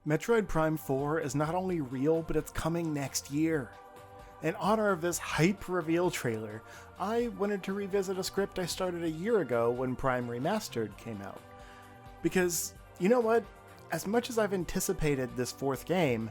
Metroid Prime 4 is not only real, but it's coming next year. In honor of this hype reveal trailer, I wanted to revisit a script I started a year ago when Prime Remastered came out. Because, you know what? As much as I've anticipated this fourth game,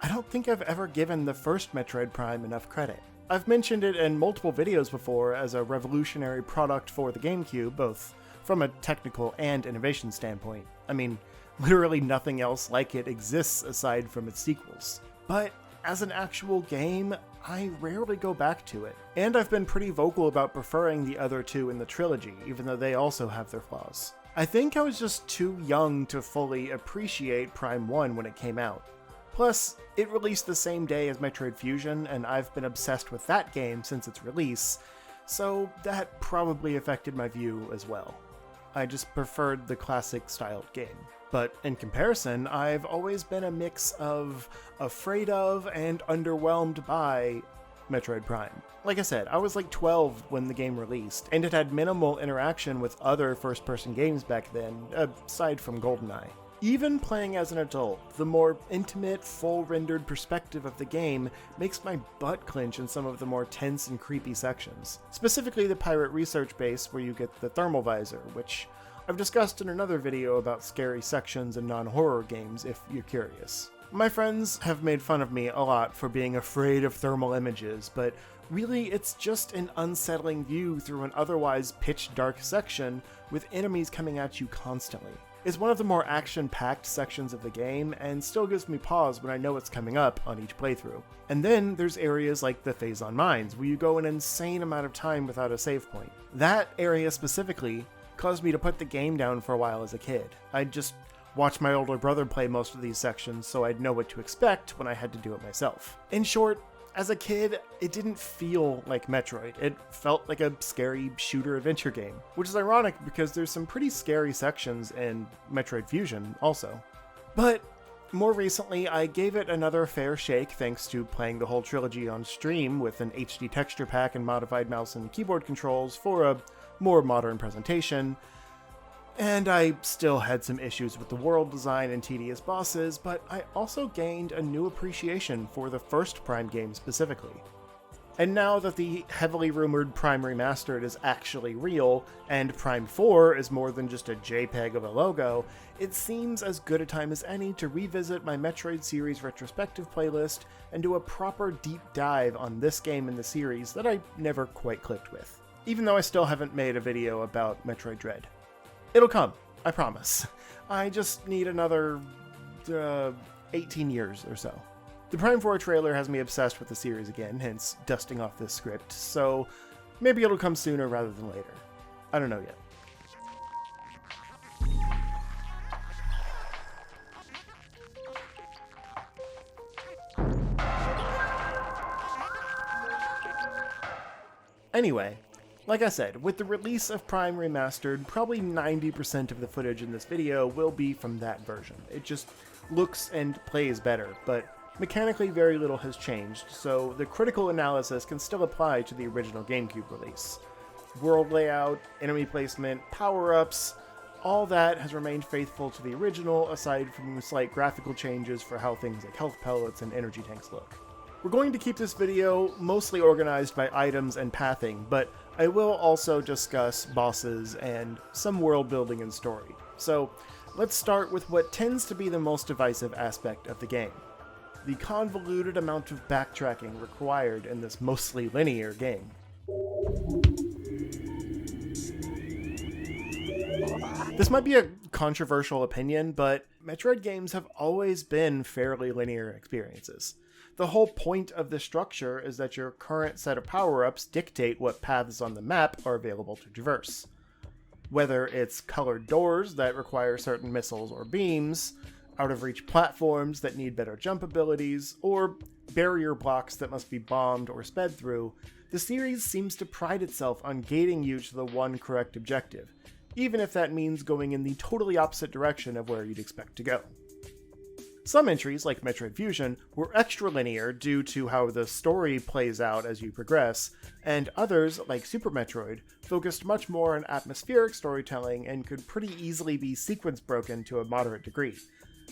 I don't think I've ever given the first Metroid Prime enough credit. I've mentioned it in multiple videos before as a revolutionary product for the GameCube, both from a technical and innovation standpoint. I mean, literally nothing else like it exists aside from its sequels. But as an actual game, I rarely go back to it. And I've been pretty vocal about preferring the other two in the trilogy, even though they also have their flaws. I think I was just too young to fully appreciate Prime 1 when it came out. Plus, it released the same day as Metroid Fusion, and I've been obsessed with that game since its release, so that probably affected my view as well. I just preferred the classic-styled game. But in comparison, I've always been a mix of afraid of and underwhelmed by Metroid Prime. Like I said, I was like 12 when the game released, and it had minimal interaction with other first-person games back then, aside from GoldenEye. Even playing as an adult, the more intimate, full-rendered perspective of the game makes my butt clench in some of the more tense and creepy sections. Specifically the pirate research base where you get the thermal visor, which I've discussed in another video about scary sections in non-horror games if you're curious. My friends have made fun of me a lot for being afraid of thermal images, but really it's just an unsettling view through an otherwise pitch-dark section with enemies coming at you constantly. It's one of the more action-packed sections of the game, and still gives me pause when I know it's coming up on each playthrough. And then there's areas like the Phazon mines, where you go an insane amount of time without a save point. That area specifically caused me to put the game down for a while as a kid. I'd just watch my older brother play most of these sections so I'd know what to expect when I had to do it myself. In short, as a kid, it didn't feel like Metroid. It felt like a scary shooter-adventure game, which is ironic because there's some pretty scary sections in Metroid Fusion also. But more recently, I gave it another fair shake thanks to playing the whole trilogy on stream with an HD texture pack and modified mouse and keyboard controls for a more modern presentation. And I still had some issues with the world design and tedious bosses, but I also gained a new appreciation for the first Prime game specifically. And now that the heavily rumored Prime Remastered is actually real, and Prime 4 is more than just a JPEG of a logo, it seems as good a time as any to revisit my Metroid series retrospective playlist and do a proper deep dive on this game in the series that I never quite clicked with. Even though I still haven't made a video about Metroid Dread. It'll come, I promise. I just need another 18 years or so. The Prime 4 trailer has me obsessed with the series again, hence dusting off this script, so maybe it'll come sooner rather than later. I don't know yet. Anyway, like I said, with the release of Prime Remastered, probably 90% of the footage in this video will be from that version. It just looks and plays better, but mechanically very little has changed, so the critical analysis can still apply to the original GameCube release. World layout, enemy placement, power-ups, all that has remained faithful to the original, aside from slight graphical changes for how things like health pellets and energy tanks look. We're going to keep this video mostly organized by items and pathing, but I will also discuss bosses and some world building and story. So let's start with what tends to be the most divisive aspect of the game: the convoluted amount of backtracking required in this mostly linear game. This might be a controversial opinion, but Metroid games have always been fairly linear experiences. The whole point of the structure is that your current set of power-ups dictate what paths on the map are available to traverse. Whether it's colored doors that require certain missiles or beams, out-of-reach platforms that need better jump abilities, or barrier blocks that must be bombed or sped through, the series seems to pride itself on gating you to the one correct objective, even if that means going in the totally opposite direction of where you'd expect to go. Some entries, like Metroid Fusion, were extra linear due to how the story plays out as you progress, and others, like Super Metroid, focused much more on atmospheric storytelling and could pretty easily be sequence broken to a moderate degree.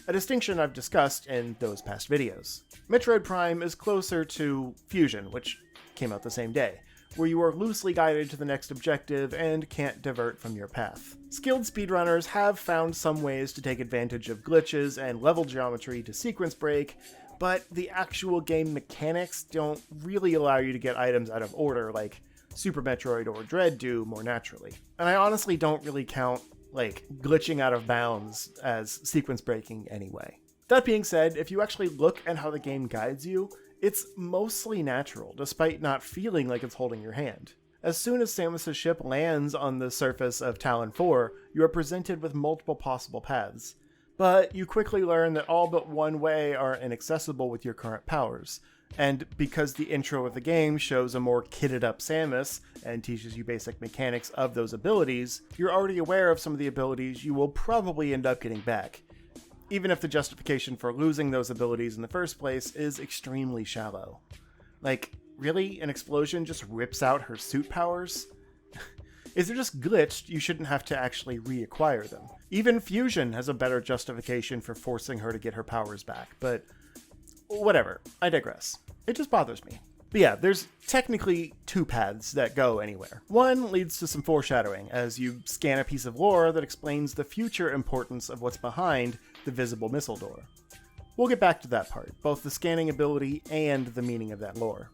a distinction I've discussed in those past videos. Metroid Prime is closer to Fusion, which came out the same day, where you are loosely guided to the next objective and can't divert from your path. Skilled speedrunners have found some ways to take advantage of glitches and level geometry to sequence break, but the actual game mechanics don't really allow you to get items out of order like Super Metroid or Dread do more naturally. And I honestly don't really count, glitching out of bounds as sequence breaking anyway. That being said, if you actually look at how the game guides you, it's mostly natural, despite not feeling like it's holding your hand. As soon as Samus's ship lands on the surface of Talon 4, you are presented with multiple possible paths. But you quickly learn that all but one way are inaccessible with your current powers. And because the intro of the game shows a more kitted up Samus and teaches you basic mechanics of those abilities, you're already aware of some of the abilities you will probably end up getting back, even if the justification for losing those abilities in the first place is extremely shallow. Really? An explosion just rips out her suit powers? If they're just glitched, you shouldn't have to actually reacquire them. Even Fusion has a better justification for forcing her to get her powers back, but whatever, I digress. It just bothers me. But yeah, there's technically two paths that go anywhere. One leads to some foreshadowing, as you scan a piece of lore that explains the future importance of what's behind the visible missile door. We'll get back to that part, both the scanning ability and the meaning of that lore.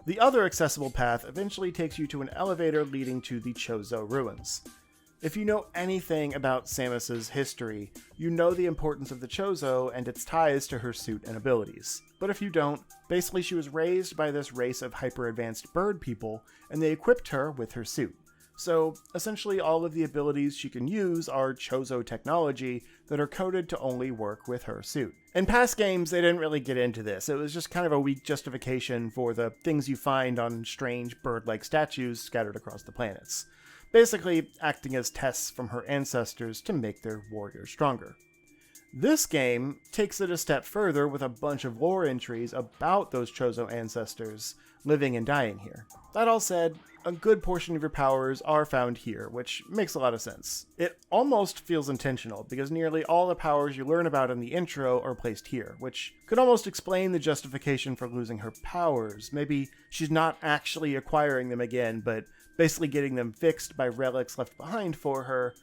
The other accessible path eventually takes you to an elevator leading to the Chozo ruins. If you know anything about Samus's history, you know the importance of the Chozo and its ties to her suit and abilities. But if you don't, basically she was raised by this race of hyper-advanced bird people, and they equipped her with her suit. So essentially all of the abilities she can use are Chozo technology that are coded to only work with her suit. In past games, they didn't really get into this. It was just kind of a weak justification for the things you find on strange bird-like statues scattered across the planets, basically acting as tests from her ancestors to make their warriors stronger. This game takes it a step further with a bunch of lore entries about those Chozo ancestors living and dying here. That all said, a good portion of your powers are found here, which makes a lot of sense. It almost feels intentional, because nearly all the powers you learn about in the intro are placed here, which could almost explain the justification for losing her powers. Maybe she's not actually acquiring them again, but basically getting them fixed by relics left behind for her.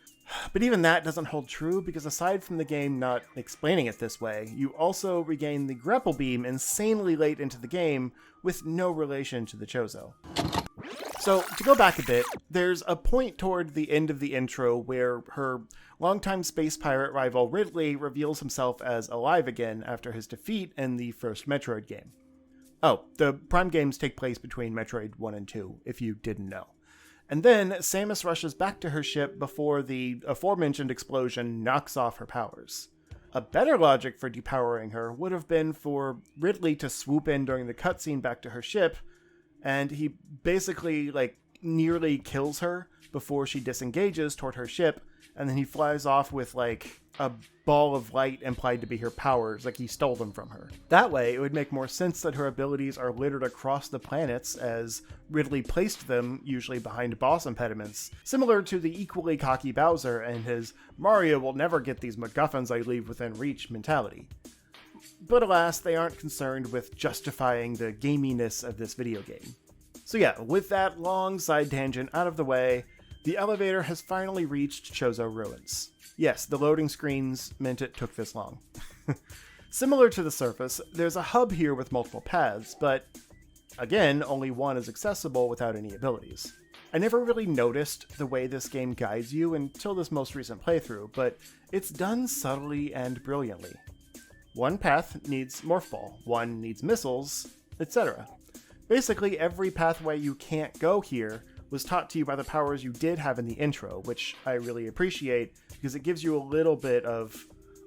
But even that doesn't hold true, because aside from the game not explaining it this way, you also regain the grapple beam insanely late into the game with no relation to the Chozo. So, to go back a bit, there's a point toward the end of the intro where her longtime space pirate rival Ridley reveals himself as alive again after his defeat in the first Metroid game. Oh, the Prime games take place between Metroid 1 and 2, if you didn't know. And then Samus rushes back to her ship before the aforementioned explosion knocks off her powers. A better logic for depowering her would have been for Ridley to swoop in during the cutscene back to her ship, and he basically, nearly kills her before she disengages toward her ship, and then he flies off with, a ball of light implied to be her powers, like he stole them from her. That way, it would make more sense that her abilities are littered across the planets, as Ridley placed them, usually behind boss impediments, similar to the equally cocky Bowser and his "Mario will never get these MacGuffins I leave within reach" mentality. But alas, they aren't concerned with justifying the gaminess of this video game. So yeah, with that long side tangent out of the way, the elevator has finally reached Chozo Ruins. Yes, the loading screens meant it took this long. Similar to the surface, there's a hub here with multiple paths, but again, only one is accessible without any abilities. I never really noticed the way this game guides you until this most recent playthrough, but it's done subtly and brilliantly. One path needs Morph Ball, one needs missiles, etc. Basically, every pathway you can't go here was taught to you by the powers you did have in the intro, which I really appreciate because it gives you a little bit of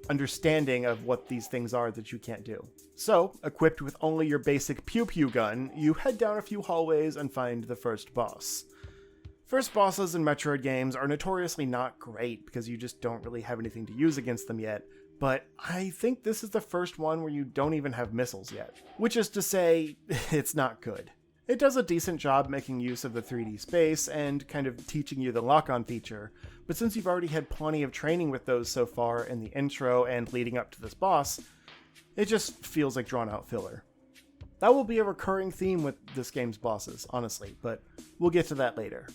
understanding of what these things are that you can't do. So, equipped with only your basic pew-pew gun, you head down a few hallways and find the first boss. First bosses in Metroid games are notoriously not great because you just don't really have anything to use against them yet, but I think this is the first one where you don't even have missiles yet. Which is to say, it's not good. It does a decent job making use of the 3D space and kind of teaching you the lock-on feature, but since you've already had plenty of training with those so far in the intro and leading up to this boss, it just feels like drawn-out filler. That will be a recurring theme with this game's bosses, honestly, but we'll get to that later.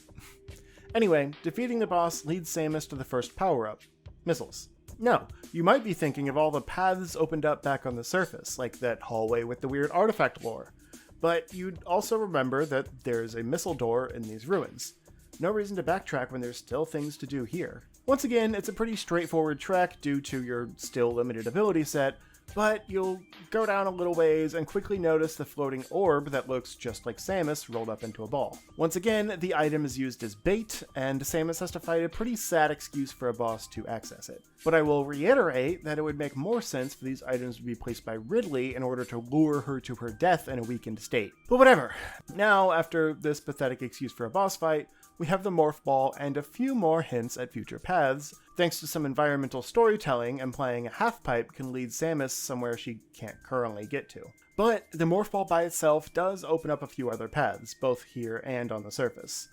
Anyway, defeating the boss leads Samus to the first power-up, missiles. Now, you might be thinking of all the paths opened up back on the surface, like that hallway with the weird artifact lore, but you'd also remember that there's a missile door in these ruins. No reason to backtrack when there's still things to do here. Once again, it's a pretty straightforward trek due to your still limited ability set, but you'll go down a little ways and quickly notice the floating orb that looks just like Samus rolled up into a ball. Once again, the item is used as bait, and Samus has to fight a pretty sad excuse for a boss to access it. But I will reiterate that it would make more sense for these items to be placed by Ridley in order to lure her to her death in a weakened state. But whatever. Now, after this pathetic excuse for a boss fight, we have the Morph Ball and a few more hints at future paths. Thanks to some environmental storytelling, and playing a half-pipe can lead Samus somewhere she can't currently get to. But the Morph Ball by itself does open up a few other paths, both here and on the surface.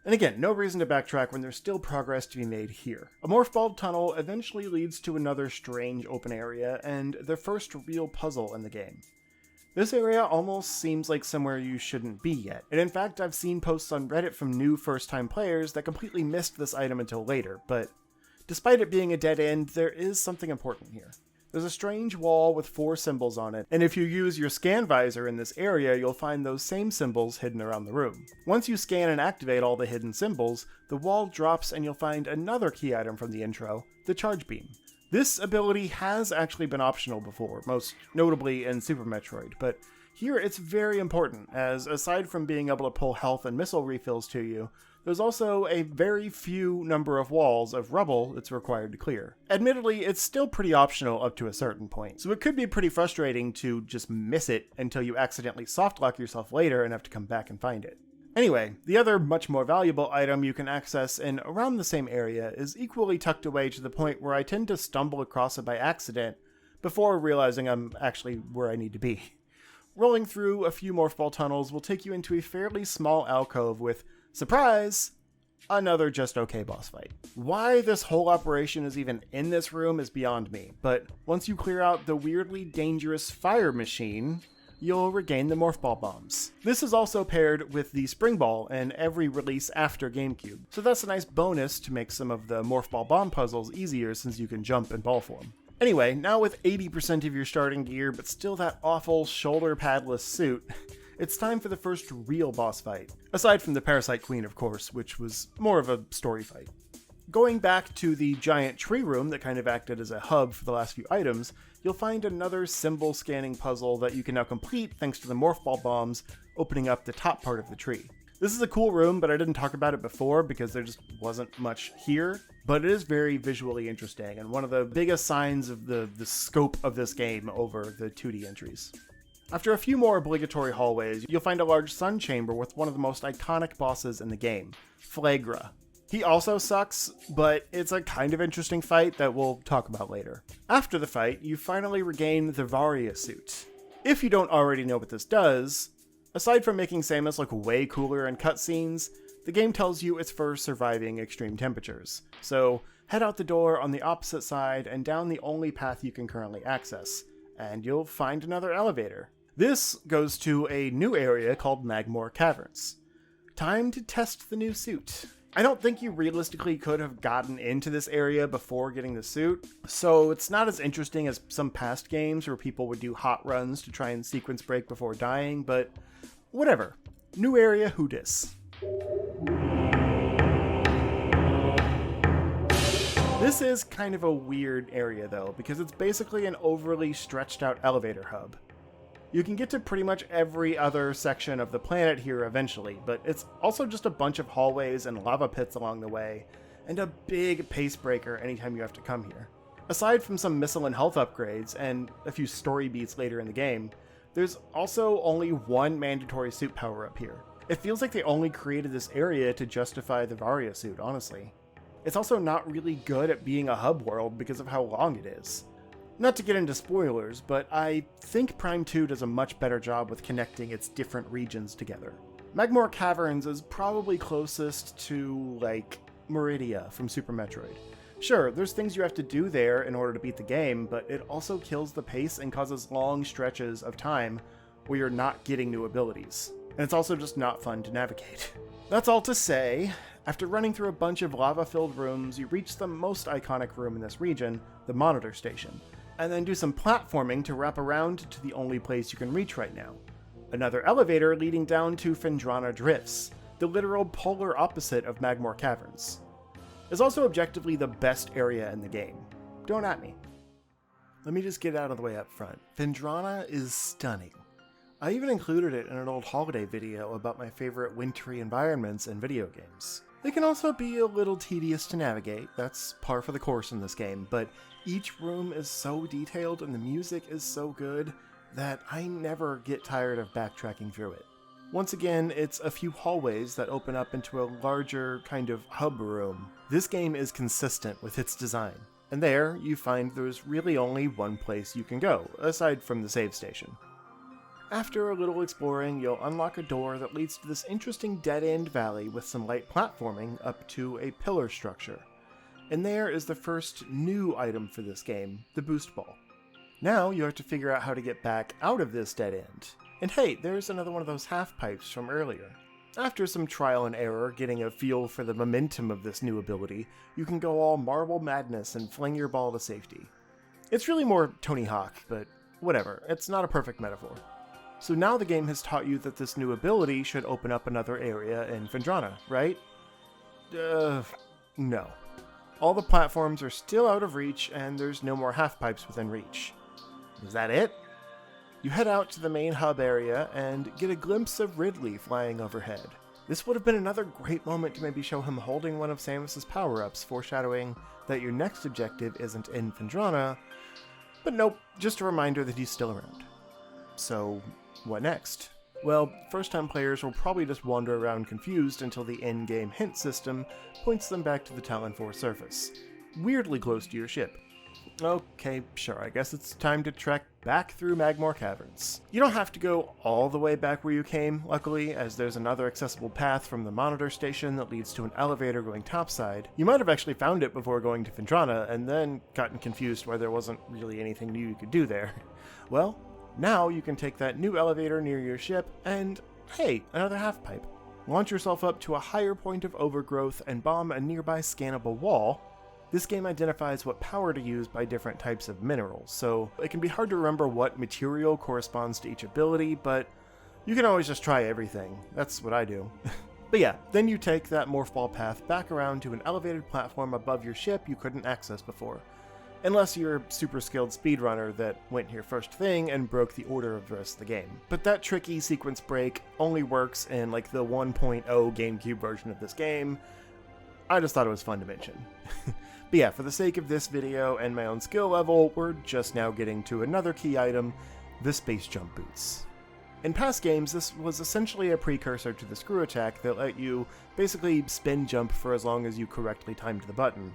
And again, no reason to backtrack when there's still progress to be made here. A Morph Ball tunnel eventually leads to another strange open area, and the first real puzzle in the game. This area almost seems like somewhere you shouldn't be yet, and in fact I've seen posts on Reddit from new first-time players that completely missed this item until later, but despite it being a dead end, there is something important here. There's a strange wall with 4 symbols on it, and if you use your scan visor in this area, you'll find those same symbols hidden around the room. Once you scan and activate all the hidden symbols, the wall drops and you'll find another key item from the intro, the charge beam. This ability has actually been optional before, most notably in Super Metroid, but here it's very important, as aside from being able to pull health and missile refills to you, there's also a very few number of walls of rubble it's required to clear. Admittedly, it's still pretty optional up to a certain point, so it could be pretty frustrating to just miss it until you accidentally softlock yourself later and have to come back and find it. Anyway, the other much more valuable item you can access in around the same area is equally tucked away to the point where I tend to stumble across it by accident before realizing I'm actually where I need to be. Rolling through a few Morph Ball tunnels will take you into a fairly small alcove with, surprise, another just okay boss fight. Why this whole operation is even in this room is beyond me, but once you clear out the weirdly dangerous fire machine, you'll regain the Morph Ball bombs. This is also paired with the Spring Ball in every release after GameCube, so that's a nice bonus to make some of the Morph Ball bomb puzzles easier since you can jump in ball form. Anyway, now with 80% of your starting gear but still that awful shoulder padless suit, it's time for the first real boss fight. Aside from the Parasite Queen, of course, which was more of a story fight. Going back to the giant tree room that kind of acted as a hub for the last few items, you'll find another symbol scanning puzzle that you can now complete thanks to the Morph Ball bombs opening up the top part of the tree. This is a cool room, but I didn't talk about it before because there just wasn't much here, but it is very visually interesting and one of the biggest signs of the scope of this game over the 2D entries. After a few more obligatory hallways, you'll find a large sun chamber with one of the most iconic bosses in the game, Flagra. He also sucks, but it's a kind of interesting fight that we'll talk about later. After the fight, you finally regain the Varia suit. If you don't already know what this does, aside from making Samus look way cooler in cutscenes, the game tells you it's for surviving extreme temperatures. So head out the door on the opposite side and down the only path you can currently access, and you'll find another elevator. This goes to a new area called Magmoor Caverns. Time to test the new suit. I don't think you realistically could have gotten into this area before getting the suit, so it's not as interesting as some past games where people would do hot runs to try and sequence break before dying, but whatever. New area, who dis? This is kind of a weird area though, because it's basically an overly stretched out elevator hub. You can get to pretty much every other section of the planet here eventually, but it's also just a bunch of hallways and lava pits along the way, and a big pace breaker anytime you have to come here. Aside from some missile and health upgrades, and a few story beats later in the game, there's also only one mandatory suit power-up here. It feels like they only created this area to justify the Varia suit, honestly. It's also not really good at being a hub world because of how long it is. Not to get into spoilers, but I think Prime 2 does a much better job with connecting its different regions together. Magmore Caverns is probably closest to, like, Meridia from Super Metroid. Sure, there's things you have to do there in order to beat the game, but it also kills the pace and causes long stretches of time where you're not getting new abilities. And it's also just not fun to navigate. That's all to say, after running through a bunch of lava-filled rooms, you reach the most iconic room in this region, the Monitor Station, and then do some platforming to wrap around to the only place you can reach right now. Another elevator leading down to Phendrana Drifts, the literal polar opposite of Magmore Caverns. It's also objectively the best area in the game. Don't at me. Let me just get out of the way up front. Phendrana is stunning. I even included it in an old holiday video about my favorite wintry environments in video games. They can also be a little tedious to navigate, that's par for the course in this game, but each room is so detailed and the music is so good that I never get tired of backtracking through it. Once again, it's a few hallways that open up into a larger kind of hub room. This game is consistent with its design, and there you find there's really only one place you can go, aside from the save station. After a little exploring, you'll unlock a door that leads to this interesting dead-end valley with some light platforming up to a pillar structure. And there is the first new item for this game, the boost ball. Now you have to figure out how to get back out of this dead end. And hey, there's another one of those half pipes from earlier. After some trial and error, getting a feel for the momentum of this new ability, you can go all Marble Madness and fling your ball to safety. It's really more Tony Hawk, but whatever, it's not a perfect metaphor. So now the game has taught you that this new ability should open up another area in Phendrana, right? No. All the platforms are still out of reach, and there's no more half-pipes within reach. Is that it? You head out to the main hub area and get a glimpse of Ridley flying overhead. This would have been another great moment to maybe show him holding one of Samus's power-ups, foreshadowing that your next objective isn't in Phendrana, but nope, just a reminder that he's still around. So, what next? Well, first-time players will probably just wander around confused until the in-game hint system points them back to the Talon 4 surface, weirdly close to your ship. Okay, sure, I guess it's time to trek back through Magmore Caverns. You don't have to go all the way back where you came, luckily, as there's another accessible path from the Monitor Station that leads to an elevator going topside. You might have actually found it before going to Phendrana, and then gotten confused why there wasn't really anything new you could do there. Well, now you can take that new elevator near your ship, and hey, another half-pipe. Launch yourself up to a higher point of overgrowth and bomb a nearby scannable wall. This game identifies what power to use by different types of minerals, so it can be hard to remember what material corresponds to each ability, but you can always just try everything. That's what I do. But yeah, then you take that morph ball path back around to an elevated platform above your ship you couldn't access before. Unless you're a super skilled speedrunner that went here first thing and broke the order of the rest of the game. But that tricky sequence break only works in like the 1.0 GameCube version of this game. I just thought it was fun to mention. But yeah, for the sake of this video and my own skill level, we're just now getting to another key item, the space jump boots. In past games, this was essentially a precursor to the screw attack that let you basically spin jump for as long as you correctly timed the button.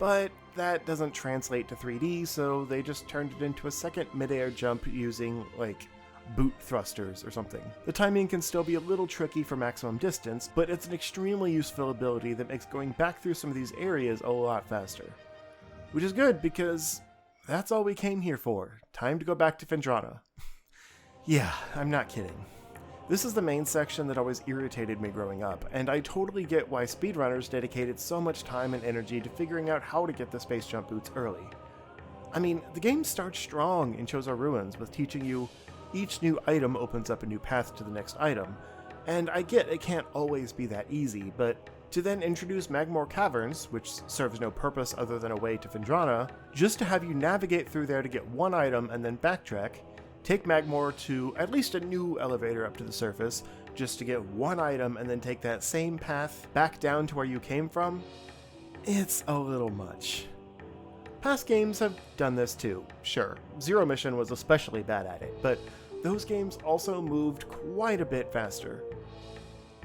But that doesn't translate to 3D, so they just turned it into a second midair jump using, like, boot thrusters or something. The timing can still be a little tricky for maximum distance, but it's an extremely useful ability that makes going back through some of these areas a lot faster. Which is good, because that's all we came here for. Time to go back to Phendrana. Yeah, I'm not kidding. This is the main section that always irritated me growing up, and I totally get why speedrunners dedicated so much time and energy to figuring out how to get the space jump boots early. I mean, the game starts strong in Chozo Ruins with teaching you each new item opens up a new path to the next item, and I get it can't always be that easy, but to then introduce Magmore Caverns, which serves no purpose other than a way to Phendrana, just to have you navigate through there to get one item and then backtrack, take Magmore to at least a new elevator up to the surface, just to get one item and then take that same path back down to where you came from, it's a little much. Past games have done this too, sure. Zero Mission was especially bad at it, but those games also moved quite a bit faster.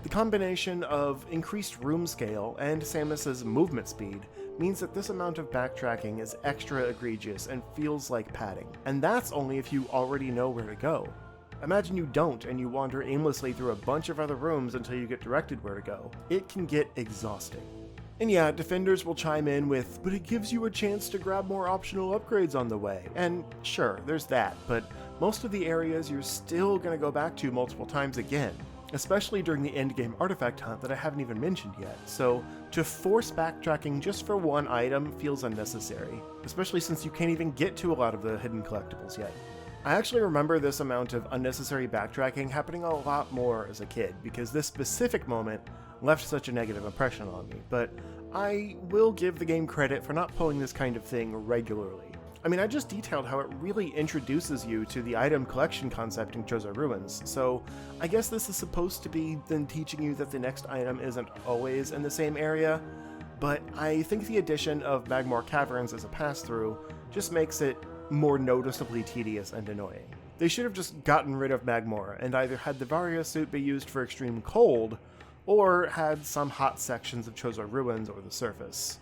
The combination of increased room scale and Samus's movement speed means that this amount of backtracking is extra egregious and feels like padding. And that's only if you already know where to go. Imagine you don't and you wander aimlessly through a bunch of other rooms until you get directed where to go. It can get exhausting. And yeah, defenders will chime in with, but it gives you a chance to grab more optional upgrades on the way. And sure, there's that, but most of the areas you're still gonna go back to multiple times again, especially during the endgame artifact hunt that I haven't even mentioned yet. So to force backtracking just for one item feels unnecessary, especially since you can't even get to a lot of the hidden collectibles yet. I actually remember this amount of unnecessary backtracking happening a lot more as a kid, because this specific moment left such a negative impression on me, but I will give the game credit for not pulling this kind of thing regularly. I mean, I just detailed how it really introduces you to the item collection concept in Chozo Ruins, so I guess this is supposed to be then teaching you that the next item isn't always in the same area, but I think the addition of Magmoor Caverns as a pass-through just makes it more noticeably tedious and annoying. They should have just gotten rid of Magmoor and either had the Varia suit be used for extreme cold, or had some hot sections of Chozo Ruins or the surface.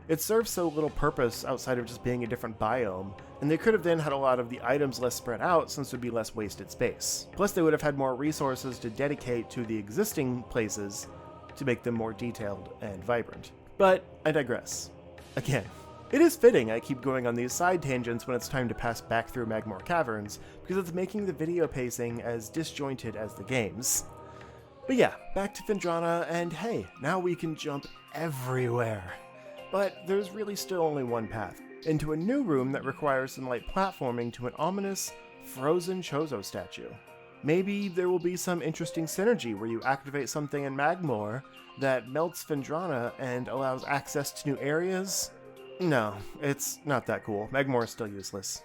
It serves so little purpose outside of just being a different biome, and they could have then had a lot of the items less spread out since it would be less wasted space. Plus they would have had more resources to dedicate to the existing places to make them more detailed and vibrant. But I digress. Again, it is fitting I keep going on these side tangents when it's time to pass back through Magmoor Caverns, because it's making the video pacing as disjointed as the game's. But yeah, back to Phendrana, and hey, now we can jump everywhere. But there's really still only one path, into a new room that requires some light platforming to an ominous, frozen Chozo statue. Maybe there will be some interesting synergy where you activate something in Magmoor that melts Phendrana and allows access to new areas? No, it's not that cool. Magmoor is still useless.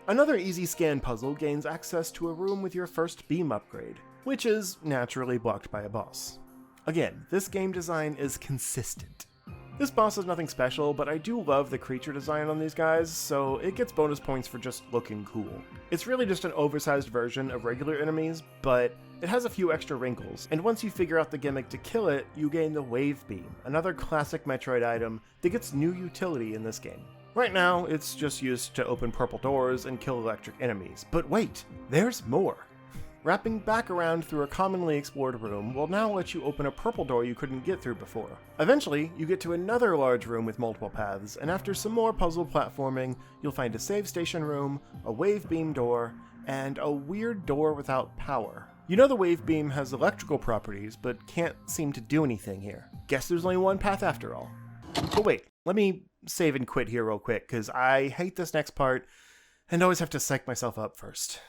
Another easy scan puzzle gains access to a room with your first beam upgrade, which is naturally blocked by a boss. Again, this game design is consistent. This boss is nothing special, but I do love the creature design on these guys, so it gets bonus points for just looking cool. It's really just an oversized version of regular enemies, but it has a few extra wrinkles, and once you figure out the gimmick to kill it, you gain the Wave Beam, another classic Metroid item that gets new utility in this game. Right now, it's just used to open purple doors and kill electric enemies, but wait, there's more! Wrapping back around through a commonly explored room will now let you open a purple door you couldn't get through before. Eventually, you get to another large room with multiple paths, and after some more puzzle platforming, you'll find a save station room, a wave beam door, and a weird door without power. You know the wave beam has electrical properties, but can't seem to do anything here. Guess there's only one path after all. But wait, let me save and quit here real quick, because I hate this next part, and always have to psych myself up first.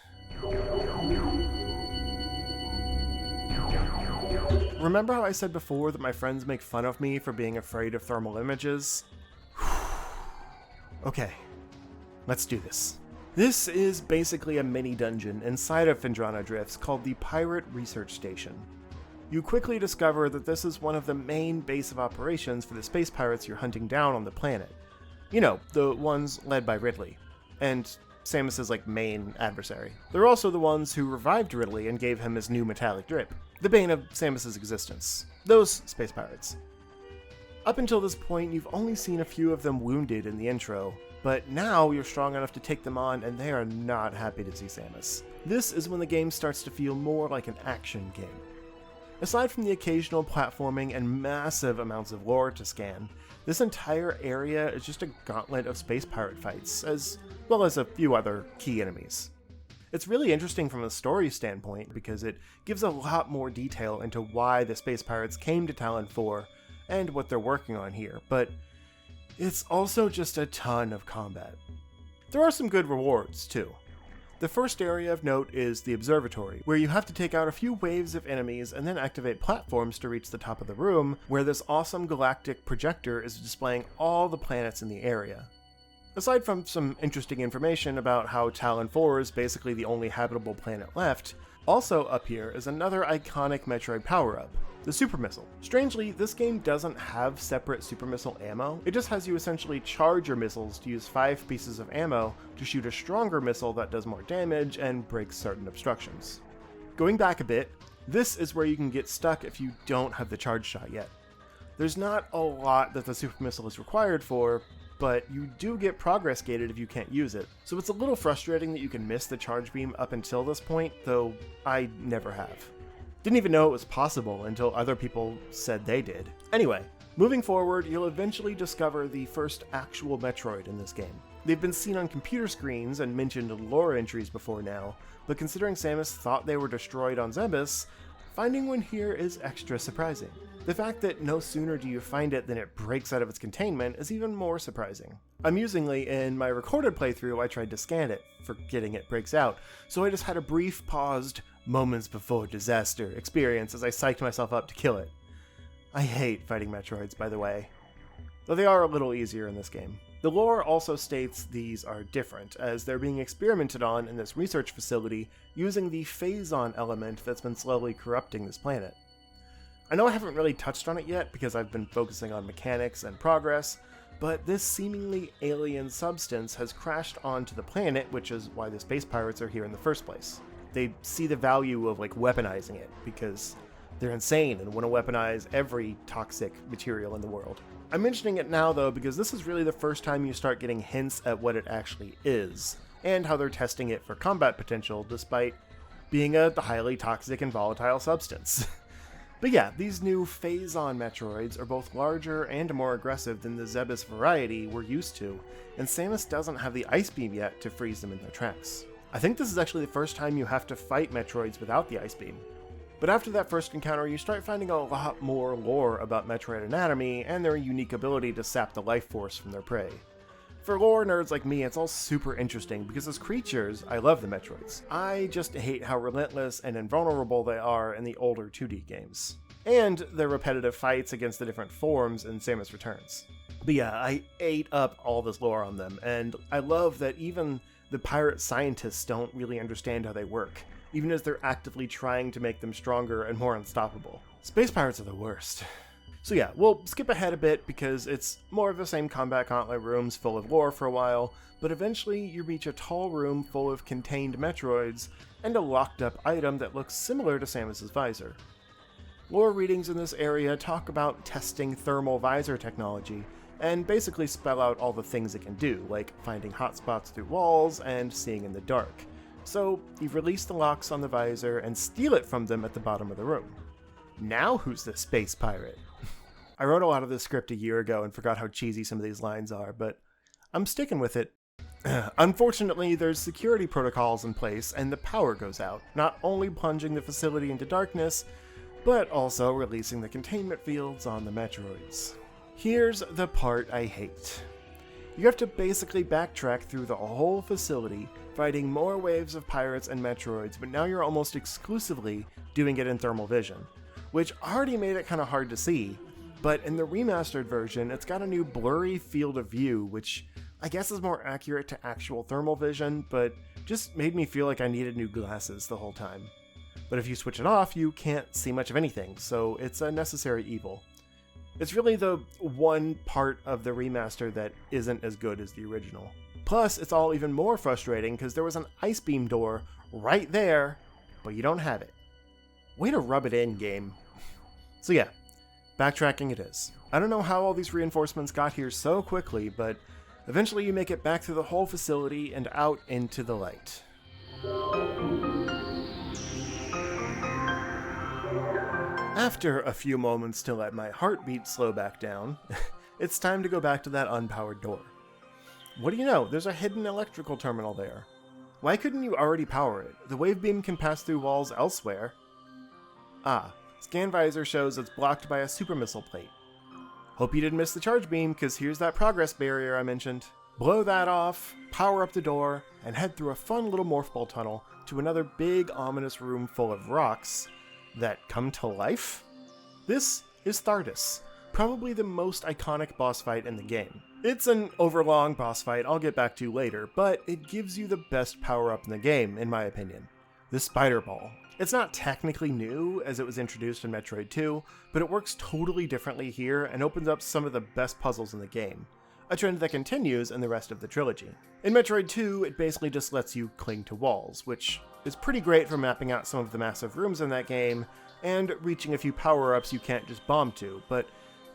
Remember how I said before that my friends make fun of me for being afraid of thermal images? Okay, let's do this. This is basically a mini dungeon inside of Phendrana Drifts called the Pirate Research Station. You quickly discover that this is one of the main base of operations for the space pirates you're hunting down on the planet. You know, the ones led by Ridley. And Samus's main adversary. They're also the ones who revived Ridley and gave him his new metallic drip, the bane of Samus's existence. Those space pirates. Up until this point, you've only seen a few of them wounded in the intro, but now you're strong enough to take them on and they are not happy to see Samus. This is when the game starts to feel more like an action game. Aside from the occasional platforming and massive amounts of lore to scan, this entire area is just a gauntlet of space pirate fights, as well as a few other key enemies. It's really interesting from a story standpoint because it gives a lot more detail into why the space pirates came to Talon 4 and what they're working on here, but it's also just a ton of combat. There are some good rewards, too. The first area of note is the observatory, where you have to take out a few waves of enemies and then activate platforms to reach the top of the room, where this awesome galactic projector is displaying all the planets in the area. Aside from some interesting information about how Talon 4 is basically the only habitable planet left, also up here is another iconic Metroid power-up, the Super Missile. Strangely, this game doesn't have separate Super Missile ammo, it just has you essentially charge your missiles to use 5 pieces of ammo to shoot a stronger missile that does more damage and breaks certain obstructions. Going back a bit, this is where you can get stuck if you don't have the charge shot yet. There's not a lot that the super missile is required for, but you do get progress gated if you can't use it. So it's a little frustrating that you can miss the charge beam up until this point, though I never have. Didn't even know it was possible until other people said they did. Anyway, moving forward, you'll eventually discover the first actual Metroid in this game. They've been seen on computer screens and mentioned in lore entries before now, but considering Samus thought they were destroyed on Zebes, finding one here is extra surprising. The fact that no sooner do you find it than it breaks out of its containment is even more surprising. Amusingly, in my recorded playthrough I tried to scan it, forgetting it breaks out, so I just had a brief paused, moments before disaster experience as I psyched myself up to kill it. I hate fighting Metroids, by the way, though they are a little easier in this game. The lore also states these are different, as they're being experimented on in this research facility using the Phazon element that's been slowly corrupting this planet. I know I haven't really touched on it yet because I've been focusing on mechanics and progress, but this seemingly alien substance has crashed onto the planet, which is why the space pirates are here in the first place. They see the value of weaponizing it because they're insane and want to weaponize every toxic material in the world. I'm mentioning it now though because this is really the first time you start getting hints at what it actually is, and how they're testing it for combat potential despite being a highly toxic and volatile substance. But yeah, these new Phazon Metroids are both larger and more aggressive than the Zebes variety we're used to, and Samus doesn't have the Ice Beam yet to freeze them in their tracks. I think this is actually the first time you have to fight Metroids without the Ice Beam. But after that first encounter, you start finding a lot more lore about Metroid anatomy and their unique ability to sap the life force from their prey. For lore nerds like me, it's all super interesting because as creatures, I love the Metroids. I just hate how relentless and invulnerable they are in the older 2D games, and their repetitive fights against the different forms in Samus Returns. But yeah, I ate up all this lore on them, and I love that even the pirate scientists don't really understand how they work, even as they're actively trying to make them stronger and more unstoppable. Space pirates are the worst. So yeah, we'll skip ahead a bit because it's more of the same combat gauntlet rooms full of lore for a while, but eventually you reach a tall room full of contained Metroids and a locked up item that looks similar to Samus's visor. Lore readings in this area talk about testing thermal visor technology, and basically spell out all the things it can do, like finding hotspots through walls and seeing in the dark. So you release the locks on the visor and steal it from them at the bottom of the room. Now who's the space pirate? I wrote a lot of this script a year ago and forgot how cheesy some of these lines are, but I'm sticking with it. Unfortunately, there's security protocols in place and the power goes out, not only plunging the facility into darkness, but also releasing the containment fields on the Metroids. Here's the part I hate. You have to basically backtrack through the whole facility, fighting more waves of pirates and Metroids, but now you're almost exclusively doing it in thermal vision, which already made it kind of hard to see, but in the remastered version, it's got a new blurry field of view, which I guess is more accurate to actual thermal vision, but just made me feel like I needed new glasses the whole time. But if you switch it off, you can't see much of anything, so it's a necessary evil. It's really the one part of the remaster that isn't as good as the original. Plus, it's all even more frustrating because there was an ice beam door right there, but you don't have it. Way to rub it in, game. So yeah, backtracking it is. I don't know how all these reinforcements got here so quickly, but eventually you make it back through the whole facility and out into the light. After a few moments to let my heartbeat slow back down, it's time to go back to that unpowered door. What do you know, there's a hidden electrical terminal there. Why couldn't you already power it? The wave beam can pass through walls elsewhere. Ah, scan visor shows it's blocked by a super missile plate. Hope you didn't miss the charge beam, because here's that progress barrier I mentioned. Blow that off, power up the door, and head through a fun little morph ball tunnel to another big ominous room full of rocks that come to life? This is Thardus, probably the most iconic boss fight in the game. It's an overlong boss fight I'll get back to later, but it gives you the best power-up in the game, in my opinion. The Spider Ball. It's not technically new, as it was introduced in Metroid 2, but it works totally differently here and opens up some of the best puzzles in the game, a trend that continues in the rest of the trilogy. In Metroid 2, it basically just lets you cling to walls, which is pretty great for mapping out some of the massive rooms in that game, and reaching a few power-ups you can't just bomb to, but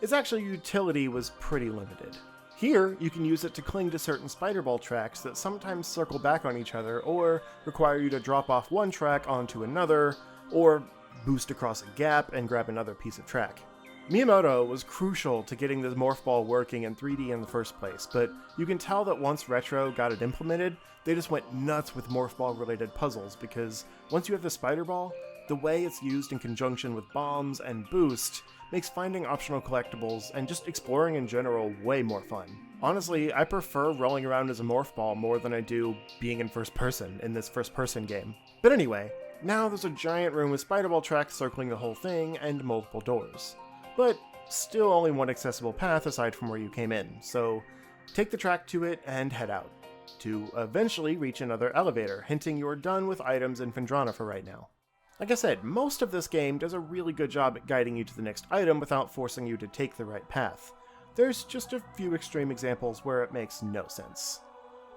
its actual utility was pretty limited. Here, you can use it to cling to certain spider ball tracks that sometimes circle back on each other or require you to drop off one track onto another, or boost across a gap and grab another piece of track. Miyamoto was crucial to getting the morph ball working in 3D in the first place, but you can tell that once Retro got it implemented, they just went nuts with morph ball related puzzles, because once you have the spider ball, the way it's used in conjunction with bombs and boost makes finding optional collectibles and just exploring in general way more fun. Honestly, I prefer rolling around as a morph ball more than I do being in first person in this first person game. But anyway, now there's a giant room with spider ball tracks circling the whole thing and multiple doors. But still only one accessible path aside from where you came in, so take the track to it and head out, to eventually reach another elevator, hinting you're done with items in Phendrana for right now. Like I said, most of this game does a really good job at guiding you to the next item without forcing you to take the right path. There's just a few extreme examples where it makes no sense.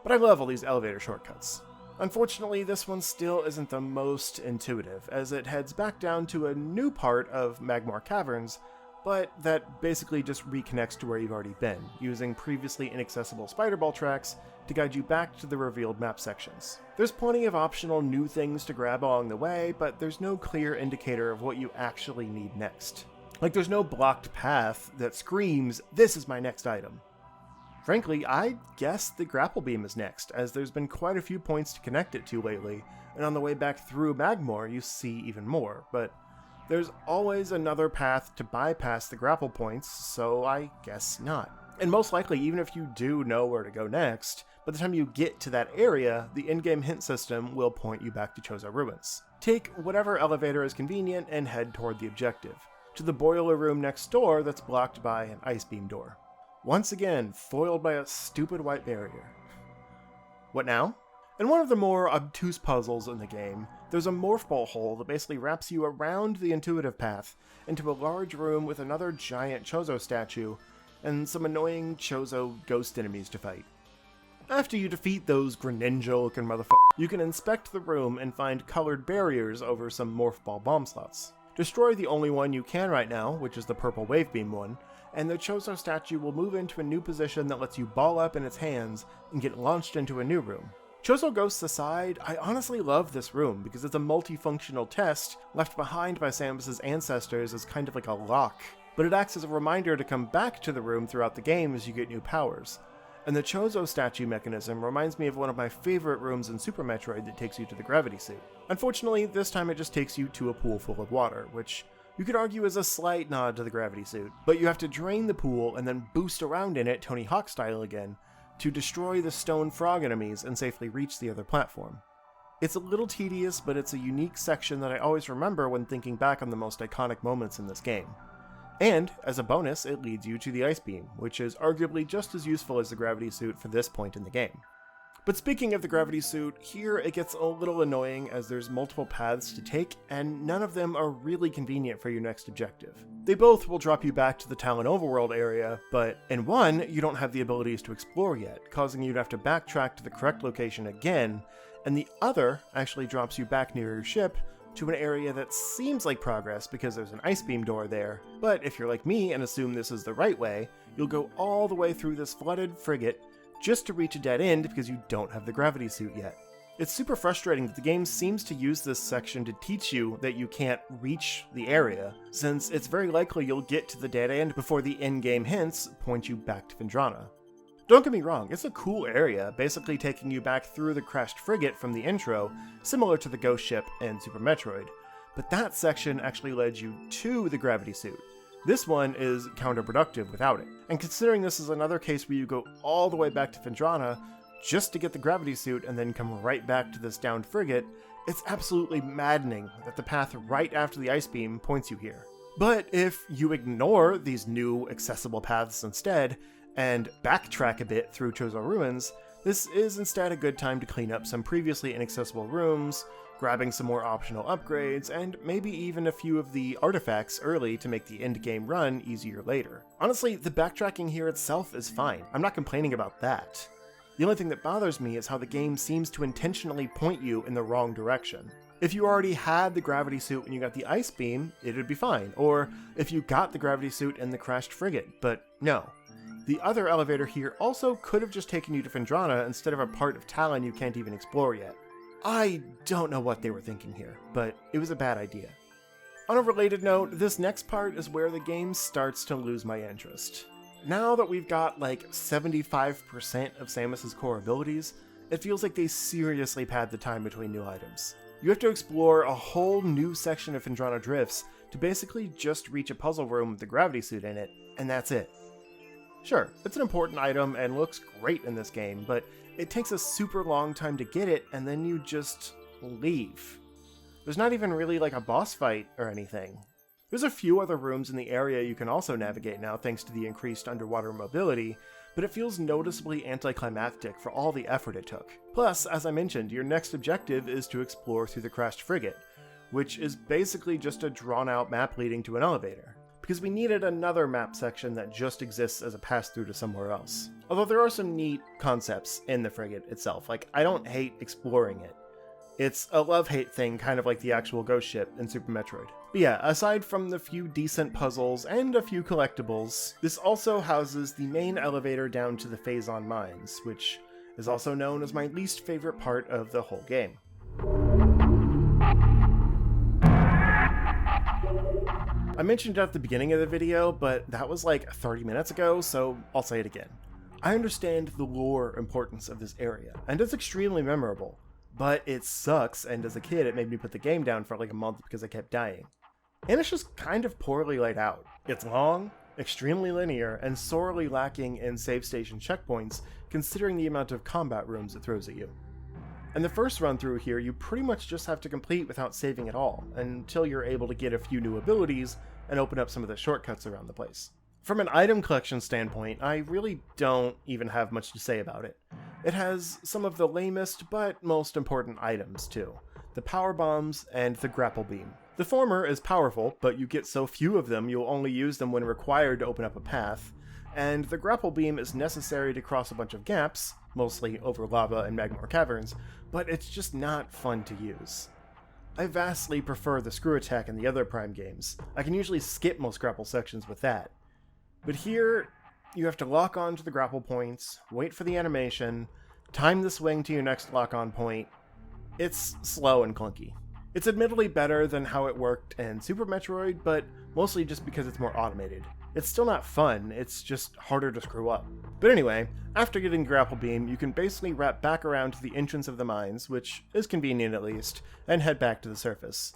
But I love all these elevator shortcuts. Unfortunately, this one still isn't the most intuitive, as it heads back down to a new part of Magmar Caverns, but that basically just reconnects to where you've already been, using previously inaccessible spider ball tracks to guide you back to the revealed map sections. There's plenty of optional new things to grab along the way, but there's no clear indicator of what you actually need next. Like, there's no blocked path that screams, "This is my next item." Frankly, I guess the grapple beam is next, as there's been quite a few points to connect it to lately, and on the way back through Magmar you see even more, but there's always another path to bypass the grapple points, so I guess not. And most likely, even if you do know where to go next, by the time you get to that area, the in-game hint system will point you back to Chozo Ruins. Take whatever elevator is convenient and head toward the objective, to the boiler room next door that's blocked by an ice beam door. Once again, foiled by a stupid white barrier. What now? In one of the more obtuse puzzles in the game, there's a morph ball hole that basically wraps you around the intuitive path into a large room with another giant Chozo statue and some annoying Chozo ghost enemies to fight. After you defeat those Greninja-looking motherfuckers, you can inspect the room and find colored barriers over some morph ball bomb slots. Destroy the only one you can right now, which is the purple wave beam one, and the Chozo statue will move into a new position that lets you ball up in its hands and get launched into a new room. Chozo ghosts aside, I honestly love this room because it's a multifunctional test left behind by Samus's ancestors as kind of like a lock, but it acts as a reminder to come back to the room throughout the game as you get new powers. And the Chozo statue mechanism reminds me of one of my favorite rooms in Super Metroid that takes you to the gravity suit. Unfortunately, this time it just takes you to a pool full of water, which you could argue is a slight nod to the gravity suit, but you have to drain the pool and then boost around in it Tony Hawk style again to destroy the stone frog enemies and safely reach the other platform. It's a little tedious, but it's a unique section that I always remember when thinking back on the most iconic moments in this game. And, as a bonus, it leads you to the ice beam, which is arguably just as useful as the gravity suit for this point in the game. But speaking of the gravity suit, here it gets a little annoying as there's multiple paths to take, and none of them are really convenient for your next objective. They both will drop you back to the Talon Overworld area, but in one, you don't have the abilities to explore yet, causing you to have to backtrack to the correct location again, and the other actually drops you back near your ship to an area that seems like progress because there's an ice beam door there, but if you're like me and assume this is the right way, you'll go all the way through this flooded frigate just to reach a dead end because you don't have the gravity suit yet. It's super frustrating that the game seems to use this section to teach you that you can't reach the area, since it's very likely you'll get to the dead end before the in-game hints point you back to Phendrana. Don't get me wrong, it's a cool area, basically taking you back through the crashed frigate from the intro, similar to the ghost ship in Super Metroid, but that section actually led you to the gravity suit. This one is counterproductive without it, and considering this is another case where you go all the way back to Phendrana just to get the gravity suit and then come right back to this downed frigate, it's absolutely maddening that the path right after the ice beam points you here. But if you ignore these new accessible paths instead, and backtrack a bit through Chozo Ruins, this is instead a good time to clean up some previously inaccessible rooms, grabbing some more optional upgrades, and maybe even a few of the artifacts early to make the endgame run easier later. Honestly, the backtracking here itself is fine. I'm not complaining about that. The only thing that bothers me is how the game seems to intentionally point you in the wrong direction. If you already had the gravity suit when you got the ice beam, it'd be fine. Or if you got the gravity suit in the crashed frigate, but no. The other elevator here also could have just taken you to Phendrana instead of a part of Talon you can't even explore yet. I don't know what they were thinking here, but it was a bad idea. On a related note, this next part is where the game starts to lose my interest. Now that we've got like 75% of Samus's core abilities, it feels like they seriously pad the time between new items. You have to explore a whole new section of Phendrana Drifts to basically just reach a puzzle room with the gravity suit in it, and that's it. Sure, it's an important item and looks great in this game, but it takes a super long time to get it and then you just leave. There's not even really like a boss fight or anything. There's a few other rooms in the area you can also navigate now thanks to the increased underwater mobility, but it feels noticeably anticlimactic for all the effort it took. Plus, as I mentioned, your next objective is to explore through the crashed frigate, which is basically just a drawn-out map leading to an elevator, because we needed another map section that just exists as a pass-through to somewhere else. Although there are some neat concepts in the frigate itself, like I don't hate exploring it. It's a love-hate thing, kind of like the actual ghost ship in Super Metroid. But yeah, aside from the few decent puzzles and a few collectibles, this also houses the main elevator down to the Phazon mines, which is also known as my least favorite part of the whole game. I mentioned it at the beginning of the video, but that was like 30 minutes ago, so I'll say it again. I understand the lore importance of this area, and it's extremely memorable. But it sucks, and as a kid it made me put the game down for like a month because I kept dying. And it's just kind of poorly laid out. It's long, extremely linear, and sorely lacking in save station checkpoints considering the amount of combat rooms it throws at you. And the first run through here you pretty much just have to complete without saving at all, until you're able to get a few new abilities and open up some of the shortcuts around the place. From an item collection standpoint, I really don't even have much to say about it. It has some of the lamest but most important items too. The power bombs and the grapple beam. The former is powerful, but you get so few of them you'll only use them when required to open up a path, and the grapple beam is necessary to cross a bunch of gaps, mostly over lava and magmar caverns, but it's just not fun to use. I vastly prefer the screw attack in the other Prime games. I can usually skip most grapple sections with that. But here, you have to lock on to the grapple points, wait for the animation, time the swing to your next lock-on point. It's slow and clunky. It's admittedly better than how it worked in Super Metroid, but mostly just because it's more automated. It's still not fun, it's just harder to screw up. But anyway, after getting the grapple beam, you can basically wrap back around to the entrance of the mines, which is convenient at least, and head back to the surface.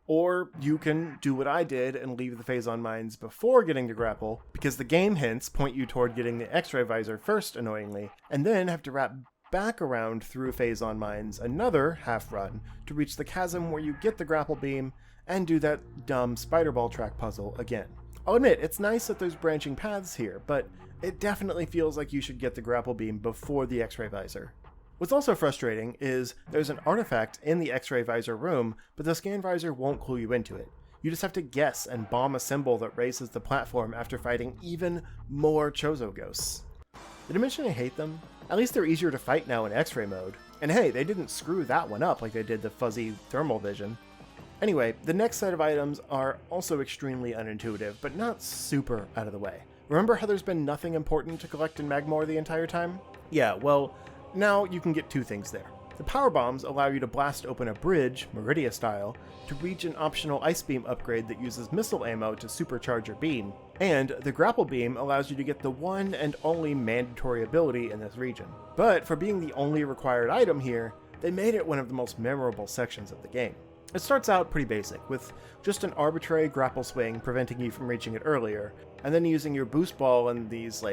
Or you can do what I did and leave the Phazon mines before getting to grapple, because the game hints point you toward getting the X-ray visor first, annoyingly, and then have to wrap back around through Phazon mines another half run to reach the chasm where you get the grapple beam and do that dumb spider ball track puzzle again. I'll admit, it's nice that there's branching paths here, but it definitely feels like you should get the grapple beam before the X-ray visor. What's also frustrating is there's an artifact in the X-ray visor room, but the scan visor won't clue you into it. You just have to guess and bomb a symbol that raises the platform after fighting even more Chozo ghosts. Did I mention I hate them? At least they're easier to fight now in X-ray mode. And hey, they didn't screw that one up like they did the fuzzy thermal vision. Anyway, the next set of items are also extremely unintuitive, but not super out of the way. Remember how there's been nothing important to collect in Magmor the entire time? Yeah, well, now you can get two things there. The power bombs allow you to blast open a bridge, Meridia style, to reach an optional ice beam upgrade that uses missile ammo to supercharge your beam, and the grapple beam allows you to get the one and only mandatory ability in this region. But for being the only required item here, they made it one of the most memorable sections of the game. It starts out pretty basic, with just an arbitrary grapple swing preventing you from reaching it earlier, and then using your boost ball and these,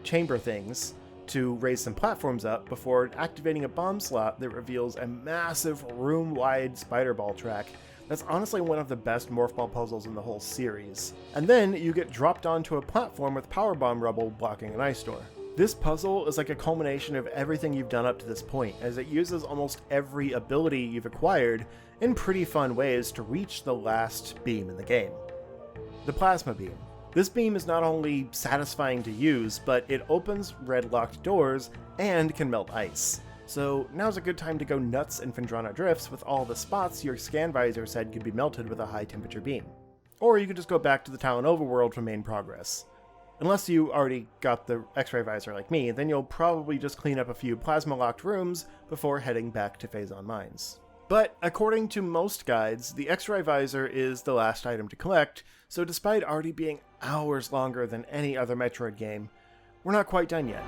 chamber things to raise some platforms up before activating a bomb slot that reveals a massive room-wide spider ball track that's honestly one of the best morph ball puzzles in the whole series. And then you get dropped onto a platform with power bomb rubble blocking an ice door. This puzzle is like a culmination of everything you've done up to this point, as it uses almost every ability you've acquired in pretty fun ways to reach the last beam in the game. The plasma beam. This beam is not only satisfying to use, but it opens red locked doors and can melt ice. So now's a good time to go nuts in Phendrana Drifts with all the spots your scan visor said could be melted with a high temperature beam. Or you could just go back to the Talon overworld for main progress. Unless you already got the X-ray visor like me, then you'll probably just clean up a few plasma-locked rooms before heading back to Phazon Mines. But according to most guides, the X-ray visor is the last item to collect, so despite already being hours longer than any other Metroid game, we're not quite done yet.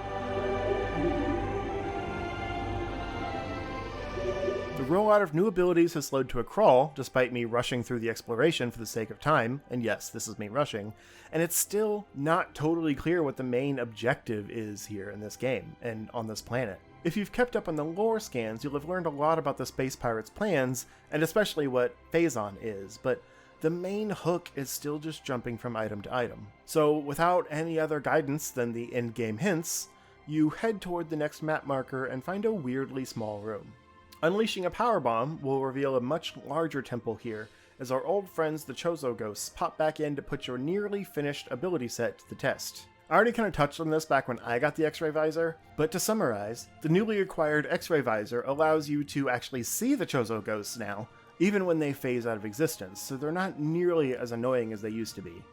The rollout of new abilities has slowed to a crawl, despite me rushing through the exploration for the sake of time, and yes, this is me rushing, and it's still not totally clear what the main objective is here in this game, and on this planet. If you've kept up on the lore scans, you'll have learned a lot about the Space Pirates' plans, and especially what Phazon is, but the main hook is still just jumping from item to item. So without any other guidance than the endgame hints, you head toward the next map marker and find a weirdly small room. Unleashing a power bomb will reveal a much larger temple here, as our old friends the Chozo ghosts pop back in to put your nearly finished ability set to the test. I already kind of touched on this back when I got the X-ray visor, but to summarize, the newly acquired X-ray visor allows you to actually see the Chozo ghosts now, even when they phase out of existence, so they're not nearly as annoying as they used to be.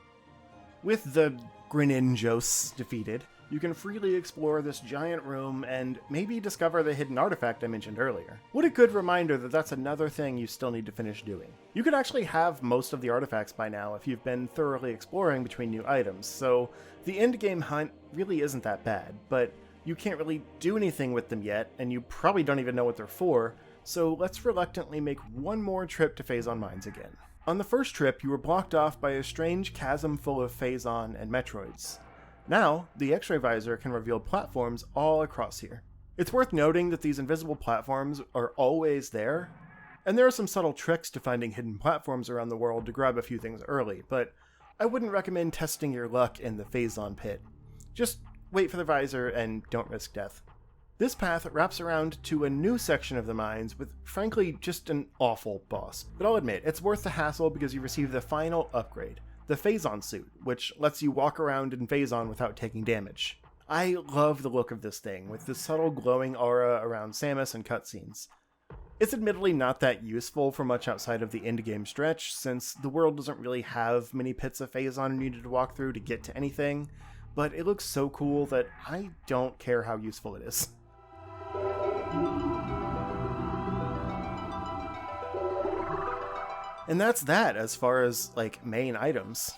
With the Greninjos defeated, you can freely explore this giant room and maybe discover the hidden artifact I mentioned earlier. What a good reminder that that's another thing you still need to finish doing. You could actually have most of the artifacts by now if you've been thoroughly exploring between new items, so the endgame hunt really isn't that bad, but you can't really do anything with them yet, and you probably don't even know what they're for, so let's reluctantly make one more trip to Phazon Mines again. On the first trip, you were blocked off by a strange chasm full of Phazon and Metroids. Now, the X-ray visor can reveal platforms all across here. It's worth noting that these invisible platforms are always there, and there are some subtle tricks to finding hidden platforms around the world to grab a few things early, but I wouldn't recommend testing your luck in the Phazon pit. Just wait for the visor and don't risk death. This path wraps around to a new section of the mines with, frankly, just an awful boss. But I'll admit, it's worth the hassle because you receive the final upgrade, the Phazon suit, which lets you walk around in Phazon without taking damage. I love the look of this thing, with the subtle glowing aura around Samus and cutscenes. It's admittedly not that useful for much outside of the endgame stretch, since the world doesn't really have many pits of Phazon you needed to walk through to get to anything, but it looks so cool that I don't care how useful it is. And that's that as far as, main items.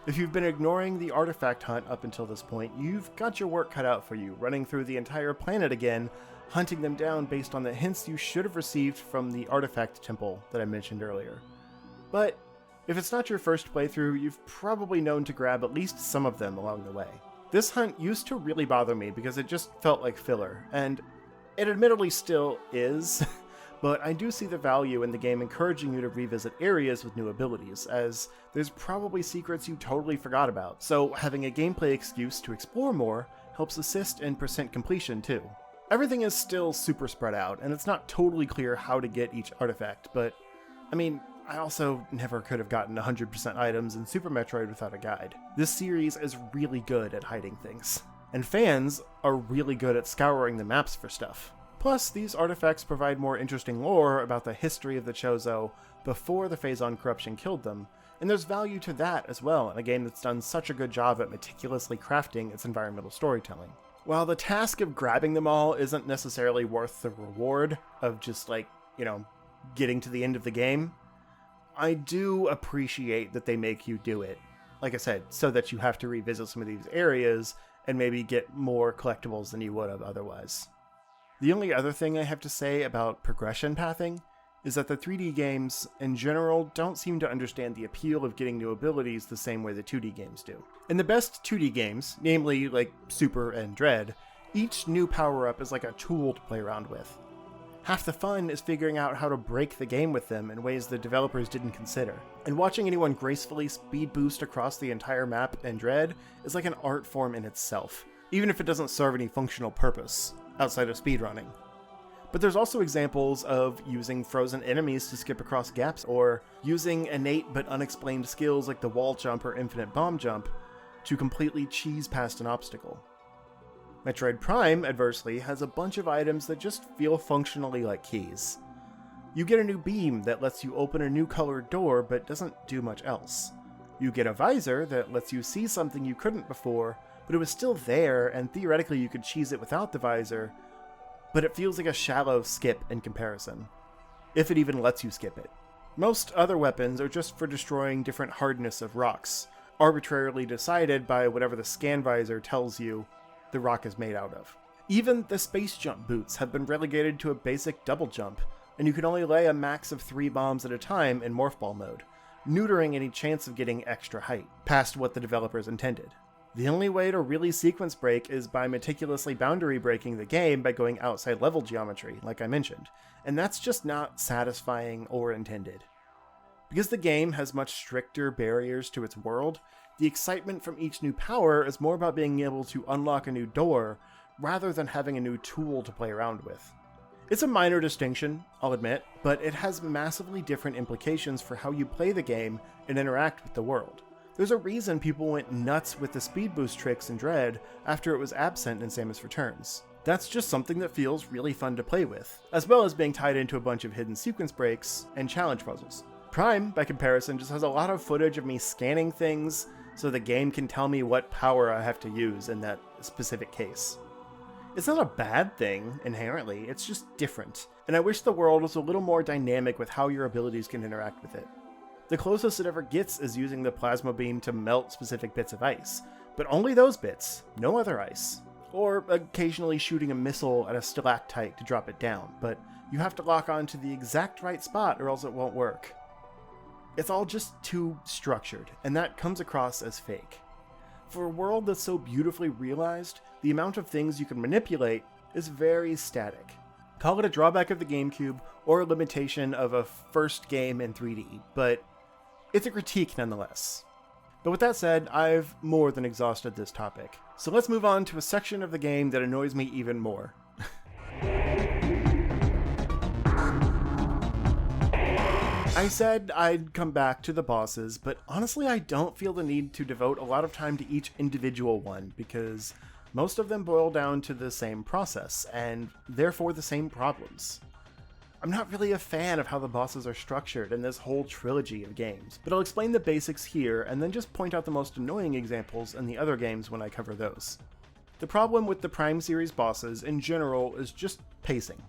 If you've been ignoring the artifact hunt up until this point, you've got your work cut out for you, running through the entire planet again, hunting them down based on the hints you should have received from the artifact temple that I mentioned earlier. But if it's not your first playthrough, you've probably known to grab at least some of them along the way. This hunt used to really bother me because it just felt like filler, and it admittedly still is, but I do see the value in the game encouraging you to revisit areas with new abilities, as there's probably secrets you totally forgot about, so having a gameplay excuse to explore more helps assist in percent completion too. Everything is still super spread out, and it's not totally clear how to get each artifact, but I also never could have gotten 100% items in Super Metroid without a guide. This series is really good at hiding things, and fans are really good at scouring the maps for stuff. Plus, these artifacts provide more interesting lore about the history of the Chozo before the Phazon corruption killed them, and there's value to that as well in a game that's done such a good job at meticulously crafting its environmental storytelling. While the task of grabbing them all isn't necessarily worth the reward of just, getting to the end of the game, I do appreciate that they make you do it. Like I said, so that you have to revisit some of these areas and maybe get more collectibles than you would have otherwise. The only other thing I have to say about progression pathing is that the 3D games, in general, don't seem to understand the appeal of getting new abilities the same way the 2D games do. In the best 2D games, namely Super and Dread, each new power-up is like a tool to play around with. Half the fun is figuring out how to break the game with them in ways the developers didn't consider. And watching anyone gracefully speed boost across the entire map in Dread is like an art form in itself, even if it doesn't serve any functional purpose outside of speedrunning. But there's also examples of using frozen enemies to skip across gaps, or using innate but unexplained skills like the wall jump or infinite bomb jump to completely cheese past an obstacle. Metroid Prime, adversely, has a bunch of items that just feel functionally like keys. You get a new beam that lets you open a new colored door but doesn't do much else. You get a visor that lets you see something you couldn't before, but it was still there and theoretically you could cheese it without the visor, but it feels like a shallow skip in comparison. If it even lets you skip it. Most other weapons are just for destroying different hardness of rocks, arbitrarily decided by whatever the scan visor tells you the rock is made out of. Even the space jump boots have been relegated to a basic double jump, and you can only lay a max of 3 bombs at a time in morph ball mode, neutering any chance of getting extra height, past what the developers intended. The only way to really sequence break is by meticulously boundary breaking the game by going outside level geometry, like I mentioned, and that's just not satisfying or intended. Because the game has much stricter barriers to its world, the excitement from each new power is more about being able to unlock a new door, rather than having a new tool to play around with. It's a minor distinction, I'll admit, but it has massively different implications for how you play the game and interact with the world. There's a reason people went nuts with the speed boost tricks in Dread after it was absent in Samus Returns. That's just something that feels really fun to play with, as well as being tied into a bunch of hidden sequence breaks and challenge puzzles. Prime, by comparison, just has a lot of footage of me scanning things so the game can tell me what power I have to use in that specific case. It's not a bad thing, inherently, it's just different, and I wish the world was a little more dynamic with how your abilities can interact with it. The closest it ever gets is using the plasma beam to melt specific bits of ice, but only those bits, no other ice. Or occasionally shooting a missile at a stalactite to drop it down, but you have to lock on to the exact right spot or else it won't work. It's all just too structured, and that comes across as fake. For a world that's so beautifully realized, the amount of things you can manipulate is very static. Call it a drawback of the GameCube or a limitation of a first game in 3D, but it's a critique nonetheless. But with that said, I've more than exhausted this topic, so let's move on to a section of the game that annoys me even more. I said I'd come back to the bosses, but honestly I don't feel the need to devote a lot of time to each individual one, because most of them boil down to the same process, and therefore the same problems. I'm not really a fan of how the bosses are structured in this whole trilogy of games, but I'll explain the basics here and then just point out the most annoying examples in the other games when I cover those. The problem with the Prime series bosses in general is just pacing.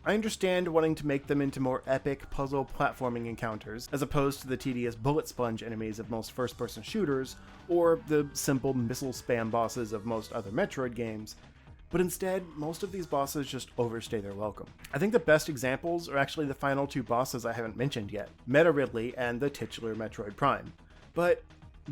I understand wanting to make them into more epic puzzle platforming encounters, as opposed to the tedious bullet sponge enemies of most first-person shooters, or the simple missile spam bosses of most other Metroid games, but instead, most of these bosses just overstay their welcome. I think the best examples are actually the final 2 bosses I haven't mentioned yet, Meta Ridley and the titular Metroid Prime, but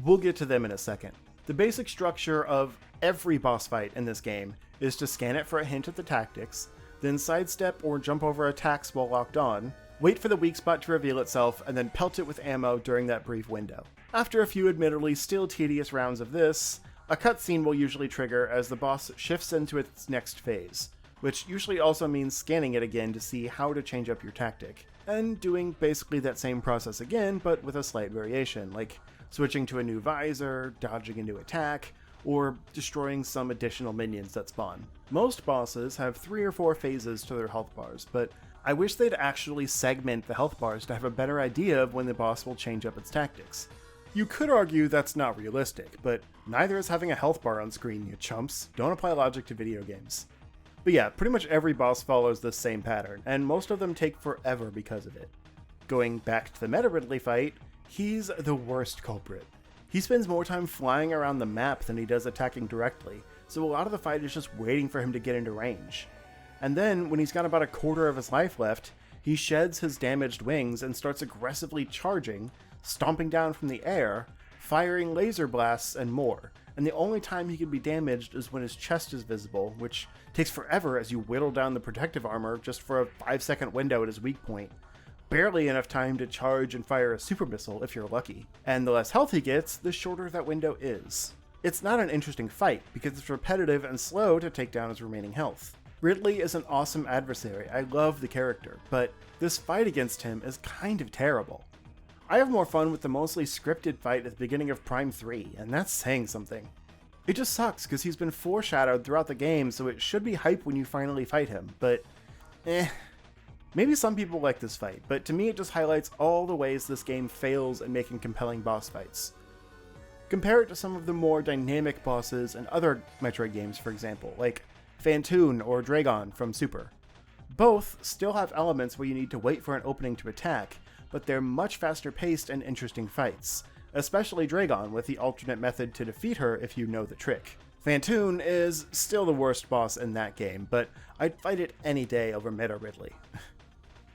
we'll get to them in a second. The basic structure of every boss fight in this game is to scan it for a hint at the tactics, then sidestep or jump over attacks while locked on, wait for the weak spot to reveal itself, and then pelt it with ammo during that brief window. After a few admittedly still tedious rounds of this, a cutscene will usually trigger as the boss shifts into its next phase, which usually also means scanning it again to see how to change up your tactic, and doing basically that same process again but with a slight variation, like switching to a new visor, dodging a new attack, or destroying some additional minions that spawn. Most bosses have 3 or 4 phases to their health bars, but I wish they'd actually segment the health bars to have a better idea of when the boss will change up its tactics. You could argue that's not realistic, but neither is having a health bar on screen, you chumps. Don't apply logic to video games. But yeah, pretty much every boss follows this same pattern, and most of them take forever because of it. Going back to the Meta Ridley fight, he's the worst culprit. He spends more time flying around the map than he does attacking directly, so a lot of the fight is just waiting for him to get into range. And then, when he's got about a quarter of his life left, he sheds his damaged wings and starts aggressively charging, stomping down from the air, firing laser blasts, and more. And the only time he can be damaged is when his chest is visible, which takes forever as you whittle down the protective armor just for a 5-second window at his weak point. Barely enough time to charge and fire a super missile if you're lucky. And the less health he gets, the shorter that window is. It's not an interesting fight, because it's repetitive and slow to take down his remaining health. Ridley is an awesome adversary, I love the character, but this fight against him is kind of terrible. I have more fun with the mostly scripted fight at the beginning of Prime 3, and that's saying something. It just sucks because he's been foreshadowed throughout the game, so it should be hype when you finally fight him, but Maybe some people like this fight, but to me it just highlights all the ways this game fails at making compelling boss fights. Compare it to some of the more dynamic bosses in other Metroid games, for example, like Phazon or Dragon from Super. Both still have elements where you need to wait for an opening to attack, but they're much faster paced and interesting fights, especially Dragon with the alternate method to defeat her if you know the trick. Phazon is still the worst boss in that game, but I'd fight it any day over Meta Ridley.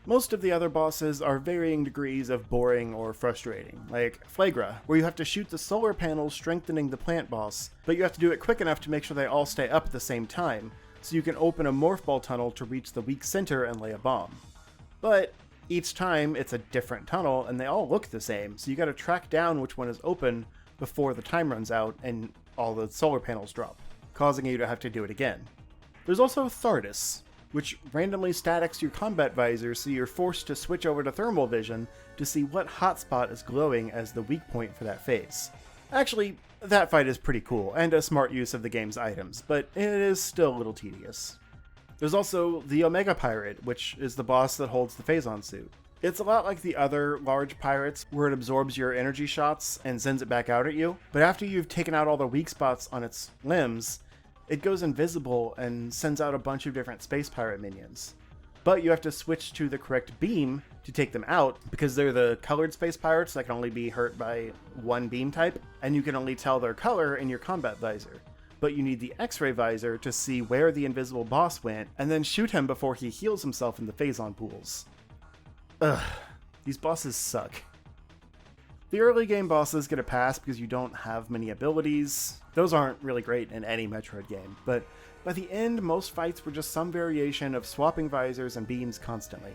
Most of the other bosses are varying degrees of boring or frustrating, like Flagra, where you have to shoot the solar panels strengthening the plant boss, but you have to do it quick enough to make sure they all stay up at the same time, so you can open a morph ball tunnel to reach the weak center and lay a bomb. But each time it's a different tunnel and they all look the same, so you gotta track down which one is open before the time runs out and all the solar panels drop, causing you to have to do it again. There's also Thardus, which randomly statics your combat visor so you're forced to switch over to thermal vision to see what hotspot is glowing as the weak point for that phase. Actually, that fight is pretty cool, and a smart use of the game's items, but it is still a little tedious. There's also the Omega Pirate, which is the boss that holds the Phazon suit. It's a lot like the other large pirates, where it absorbs your energy shots and sends it back out at you, but after you've taken out all the weak spots on its limbs, it goes invisible and sends out a bunch of different space pirate minions. But you have to switch to the correct beam to take them out, because they're the colored space pirates that can only be hurt by one beam type, and you can only tell their color in your combat visor. But you need the X-ray visor to see where the invisible boss went, and then shoot him before he heals himself in the Phazon pools. Ugh, these bosses suck. The early game bosses get a pass because you don't have many abilities. Those aren't really great in any Metroid game, but by the end, most fights were just some variation of swapping visors and beams constantly.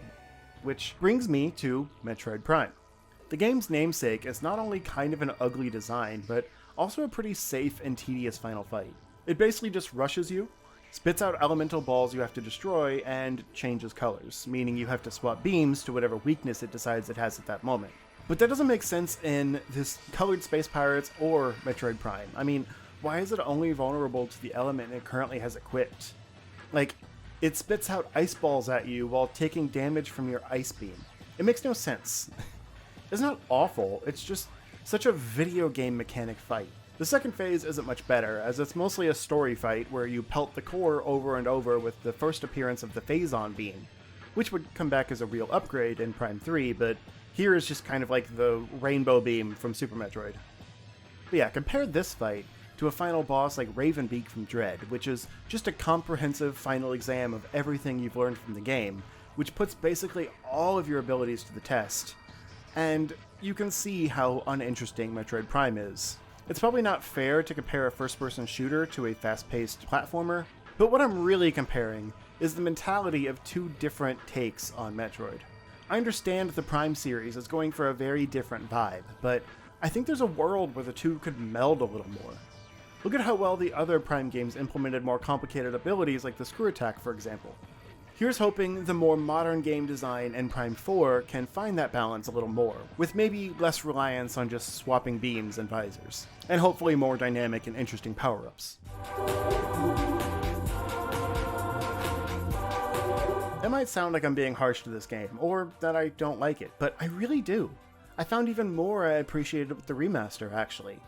Which brings me to Metroid Prime. The game's namesake is not only kind of an ugly design, but also a pretty safe and tedious final fight. It basically just rushes you, spits out elemental balls you have to destroy, and changes colors, meaning you have to swap beams to whatever weakness it decides it has at that moment. But that doesn't make sense in this colored space pirates or Metroid Prime. I mean, why is it only vulnerable to the element it currently has equipped? Like, it spits out ice balls at you while taking damage from your ice beam. It makes no sense. It's not awful, it's just such a video game mechanic fight. The second phase isn't much better, as it's mostly a story fight where you pelt the core over and over with the first appearance of the Phazon beam, which would come back as a real upgrade in Prime 3, but here is just kind of like the rainbow beam from Super Metroid. But yeah, compare this fight to a final boss like Ravenbeak from Dread, which is just a comprehensive final exam of everything you've learned from the game, which puts basically all of your abilities to the test. And you can see how uninteresting Metroid Prime is. It's probably not fair to compare a first-person shooter to a fast-paced platformer, but what I'm really comparing is the mentality of two different takes on Metroid. I understand the Prime series is going for a very different vibe, but I think there's a world where the two could meld a little more. Look at how well the other Prime games implemented more complicated abilities like the screw attack, for example. Here's hoping the more modern game design in Prime 4 can find that balance a little more, with maybe less reliance on just swapping beams and visors, and hopefully more dynamic and interesting power-ups. It might sound like I'm being harsh to this game, or that I don't like it, but I really do. I found even more I appreciated with the remaster, actually.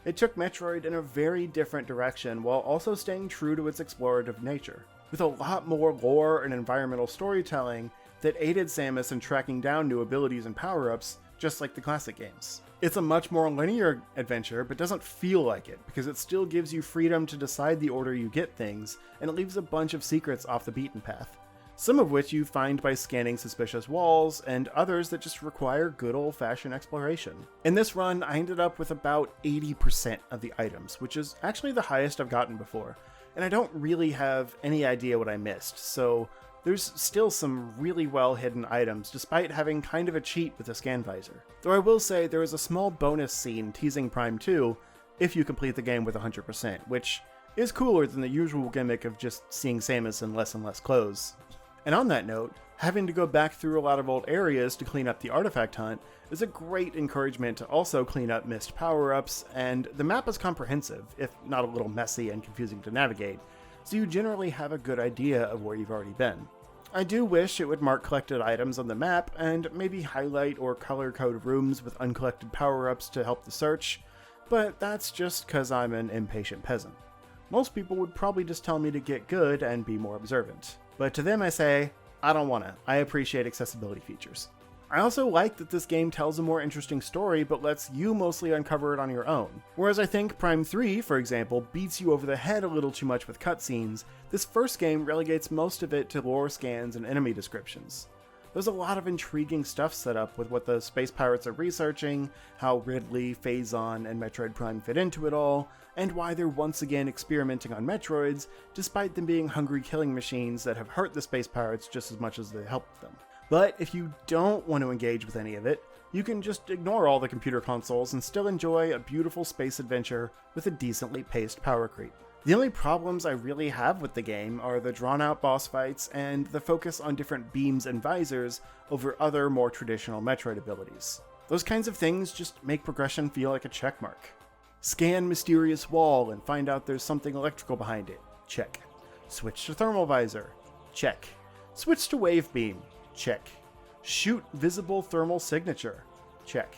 It took Metroid in a very different direction while also staying true to its explorative nature, with a lot more lore and environmental storytelling that aided Samus in tracking down new abilities and power-ups, just like the classic games. It's a much more linear adventure, but doesn't feel like it, because it still gives you freedom to decide the order you get things, and it leaves a bunch of secrets off the beaten path. Some of which you find by scanning suspicious walls, and others that just require good old-fashioned exploration. In this run, I ended up with about 80% of the items, which is actually the highest I've gotten before, and I don't really have any idea what I missed, so there's still some really well-hidden items, despite having kind of a cheat with the scan visor. Though I will say there is a small bonus scene teasing Prime 2 if you complete the game with 100%, which is cooler than the usual gimmick of just seeing Samus in less and less clothes. And on that note, Having to go back through a lot of old areas to clean up the artifact hunt is a great encouragement to also clean up missed power-ups, and the map is comprehensive, if not a little messy and confusing to navigate, so you generally have a good idea of where you've already been. I do wish it would mark collected items on the map and maybe highlight or color code rooms with uncollected power-ups to help the search, but that's just because I'm an impatient peasant. Most people would probably just tell me to get good and be more observant, but to them I say, I don't wanna. I appreciate accessibility features. I also like that this game tells a more interesting story but lets you mostly uncover it on your own. Whereas I think Prime 3, for example, beats you over the head a little too much with cutscenes, this first game relegates most of it to lore scans and enemy descriptions. There's a lot of intriguing stuff set up with what the space pirates are researching, how Ridley, Phazon, and Metroid Prime fit into it all, and why they're once again experimenting on Metroids, despite them being hungry killing machines that have hurt the space pirates just as much as they helped them. But if you don't want to engage with any of it, you can just ignore all the computer consoles and still enjoy a beautiful space adventure with a decently paced power creep. The only problems I really have with the game are the drawn-out boss fights and the focus on different beams and visors over other more traditional Metroid abilities. Those kinds of things just make progression feel like a checkmark. Scan mysterious wall and find out there's something electrical behind it. Check. Switch to thermal visor. Check. Switch to wave beam. Check. Shoot visible thermal signature. Check.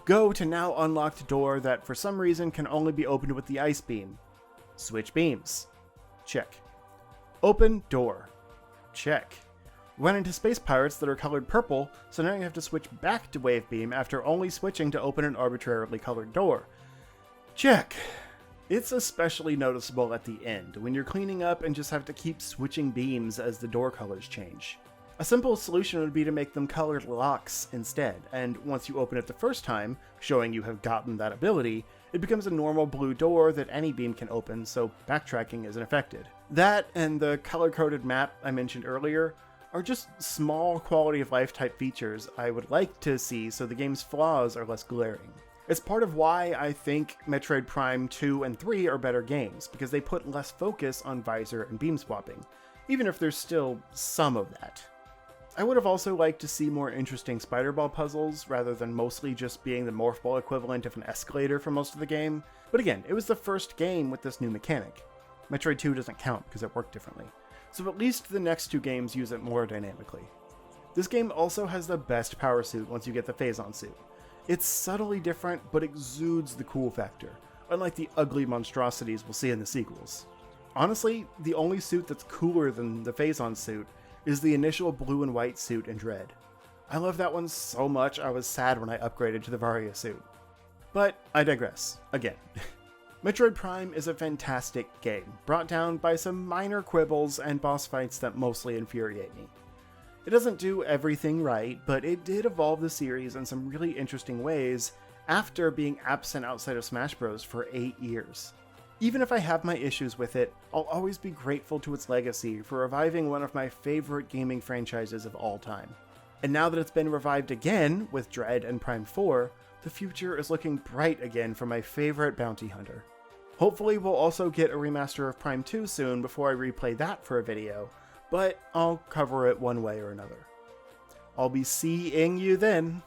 Go to now unlocked door that for some reason can only be opened with the ice beam. Switch beams. Check. Open door. Check. Run into space pirates that are colored purple, so now you have to switch back to wave beam after only switching to open an arbitrarily colored door. Check. It's especially noticeable at the end, when you're cleaning up and just have to keep switching beams as the door colors change. A simple solution would be to make them colored locks instead, and once you open it the first time, showing you have gotten that ability, it becomes a normal blue door that any beam can open, so backtracking isn't affected. That, and the color-coded map I mentioned earlier, are just small quality of life type features I would like to see so the game's flaws are less glaring. It's part of why I think Metroid Prime 2 and 3 are better games, because they put less focus on visor and beam swapping, even if there's still some of that. I would have also liked to see more interesting spider ball puzzles, rather than mostly just being the morph ball equivalent of an escalator for most of the game, but again, it was the first game with this new mechanic. Metroid 2 doesn't count because it worked differently, so at least the next two games use it more dynamically. This game also has the best power suit once you get the Phazon suit. It's subtly different, but exudes the cool factor, unlike the ugly monstrosities we'll see in the sequels. Honestly, the only suit that's cooler than the Phazon suit is the initial blue and white suit in Dread. I love that one so much I was sad when I upgraded to the Varia suit. But I digress, again. Metroid Prime is a fantastic game, brought down by some minor quibbles and boss fights that mostly infuriate me. It doesn't do everything right, but it did evolve the series in some really interesting ways after being absent outside of Smash Bros. For 8 years. Even if I have my issues with it, I'll always be grateful to its legacy for reviving one of my favorite gaming franchises of all time. And now that it's been revived again with Dread and Prime 4, the future is looking bright again for my favorite bounty hunter. Hopefully we'll also get a remaster of Prime 2 soon before I replay that for a video, but I'll cover it one way or another. I'll be seeing you then.